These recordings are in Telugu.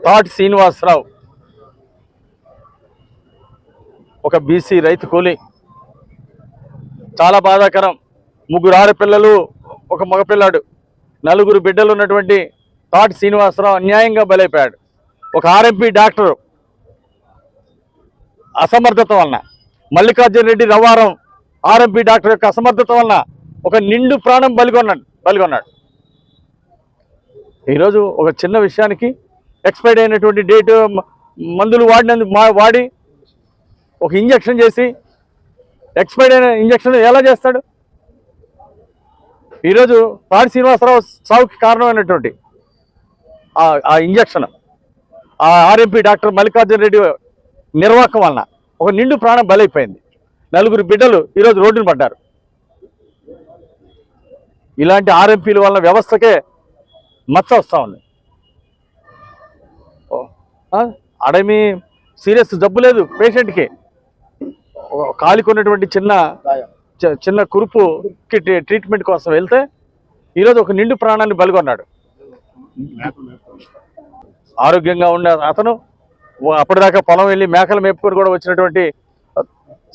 తాటి శ్రీనివాసరావు ఒక బీసీ రైతు కూలి. చాలా బాధాకరం. 3 ఆడపిల్లలు, ఒక మగపిల్లాడు, 4 బిడ్డలు ఉన్నటువంటి తాటి శ్రీనివాసరావు అన్యాయంగా బలైపోయాడు. ఒక ఆర్ఎంపీ డాక్టర్ అసమర్థత వలన, మల్లికార్జున రెడ్డి రవారం ఆర్ఎంపీ డాక్టర్ యొక్క అసమర్థత వలన ఒక నిండు ప్రాణం బలిగొన్నాడు. ఈరోజు ఒక చిన్న విషయానికి ఎక్స్పైర్డ్ అయినటువంటి డేటు మందులు వాడి ఒక ఇంజక్షన్ చేసి ఎక్స్పైర్డ్ అయిన ఇంజక్షన్ ఎలా చేస్తాడు? ఈరోజు తాడి శ్రీనివాసరావు సావుకి కారణమైనటువంటి ఆ ఇంజక్షన్ ఆ ఆర్ఎంపీ డాక్టర్ మల్లికార్జున రెడ్డి నిర్వాహకం వలన ఒక నిండు ప్రాణం బలైపోయింది. 4 బిడ్డలు ఈరోజు రోడ్డున పడ్డారు. ఇలాంటి ఆర్ఎంపీల వలన వ్యవస్థకే మచ్చ వస్తూ ఉంది. అడమి సీరియస్ జబ్బు లేదు పేషెంట్కి, కాలికి ఉన్నటువంటి చిన్న కురుపుకి ట్రీట్మెంట్ కోసం వెళ్తే ఈరోజు ఒక నిండు ప్రాణాన్ని బలిగొన్నాడు. ఆరోగ్యంగా ఉన్న అతను అప్పటిదాకా పొలం వెళ్ళి మేకలు మేపుకొని కూడా వచ్చినటువంటి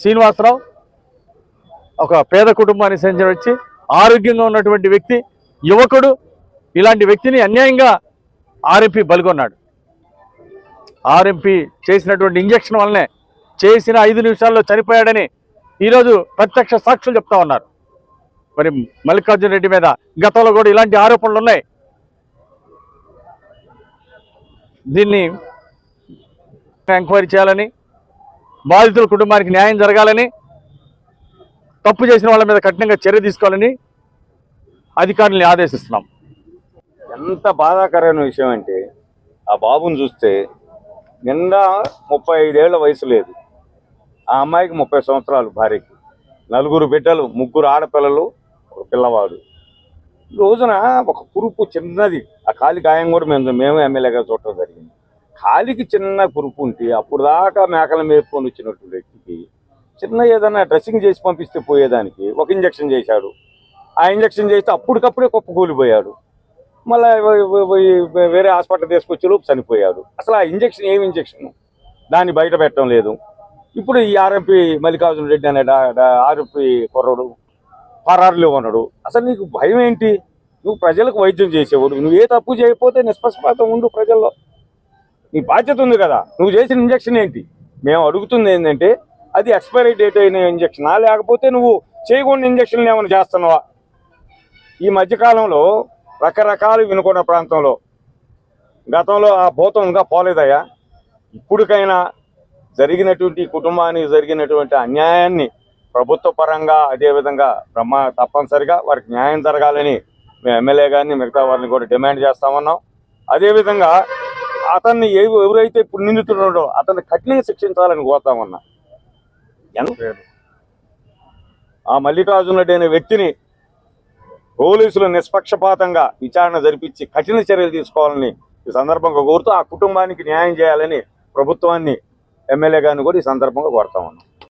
శ్రీనివాసరావు ఒక పేద కుటుంబానికి చెందిన వచ్చి ఆరోగ్యంగా ఉన్నటువంటి వ్యక్తి, యువకుడు, ఇలాంటి వ్యక్తిని అన్యాయంగా ఆర్ఎంపీ బలిగొన్నాడు. ఆర్ఎంపీ చేసినటువంటి ఇంజక్షన్ వల్లనే చేసిన 5 నిమిషాల్లో చనిపోయాడని ఈరోజు ప్రత్యక్ష సాక్షులు చెప్తా ఉన్నారు. మరి మల్లికార్జున రెడ్డి మీద గతంలో కూడా ఇలాంటి ఆరోపణలు ఉన్నాయి. దీన్ని ఎంక్వైరీ చేయాలని, బాధితుల కుటుంబానికి న్యాయం జరగాలని, తప్పు చేసిన వాళ్ళ మీద కఠినంగా చర్య తీసుకోవాలని అధికారుల్ని ఆదేశిస్తున్నాం. ఎంత బాధాకరమైన విషయం అంటే ఆ బాబుని చూస్తే నిండా 35 ఏళ్ల వయసు లేదు, ఆ అమ్మాయికి 30 సంవత్సరాలు, భార్యకి 4 బిడ్డలు, 3 ఆడపిల్లలు, ఒక పిల్లవాడు. ఈ రోజున ఒక కురుపు చిన్నది, ఆ కాలి గాయం కూడా మేము ఎమ్మెల్యేగా చూడటం జరిగింది. కాలికి చిన్న కురుపు ఉంటే అప్పుడు దాకా మేకలు మేపుకొని వచ్చినటువంటి వ్యక్తికి చిన్న ఏదైనా డ్రెస్సింగ్ చేసి పంపిస్తే పోయేదానికి ఒక ఇంజక్షన్ చేశాడు. ఆ ఇంజక్షన్ చేస్తే అప్పటికప్పుడే కుప్పకూలిపోయాడు. మళ్ళీ వేరే హాస్పిటల్ తీసుకొచ్చే లోపు చనిపోయాడు. అసలు ఆ ఇంజక్షన్ ఏమి ఇంజక్షన్ దాన్ని బయట పెట్టడం లేదు. ఇప్పుడు ఈ ఆర్ఎంపీ మల్లికార్జున రెడ్డి అనే ఆర్ఎంపీ కుర్రడు పరారులో ఉన్నాడు. అసలు నీకు భయం ఏంటి? నువ్వు ప్రజలకు వైద్యం చేసేవాడు, నువ్వు ఏ తప్పు చేయకపోతే నిష్పక్షపాతం ఉండు ప్రజల్లో, నీ బాధ్యత ఉంది కదా. నువ్వు చేసిన ఇంజక్షన్ ఏంటి? మేము అడుగుతుంది ఏంటంటే అది ఎక్స్పైరీ డేట్ అయిన ఇంజక్షనా, లేకపోతే నువ్వు చేయకుండా ఇంజక్షన్లు ఏమైనా చేస్తున్నావా? ఈ మధ్యకాలంలో రకరకాలు వినుకొండ ప్రాంతంలో గతంలో ఆ భూతం ఇంకా పోలేదయ్యా. ఇప్పటికైనా జరిగినటువంటి కుటుంబానికి జరిగినటువంటి అన్యాయాన్ని ప్రభుత్వ పరంగా అదేవిధంగా తప్పనిసరిగా వారికి న్యాయం జరగాలని మేము ఎమ్మెల్యే గారిని మిగతా వారిని కూడా డిమాండ్ చేస్తామన్నాం. అదేవిధంగా అతన్ని ఎవరైతే ఇప్పుడు నిందితున్నాడో అతన్ని కఠినంగా శిక్షించాలని కోరుతామన్నా. ఆ మల్లికార్జున రెడ్డి అనే వ్యక్తిని పోలీసులు నిష్పక్షపాతంగా విచారణ జరిపించి కఠిన చర్యలు తీసుకోవాలని ఈ సందర్భంగా కోరుతూ ఆ కుటుంబానికి న్యాయం చేయాలని ప్రభుత్వాన్ని ఎమ్మెల్యే గారిని కూడా ఈ సందర్భంగా కోరుతా ఉన్నాం.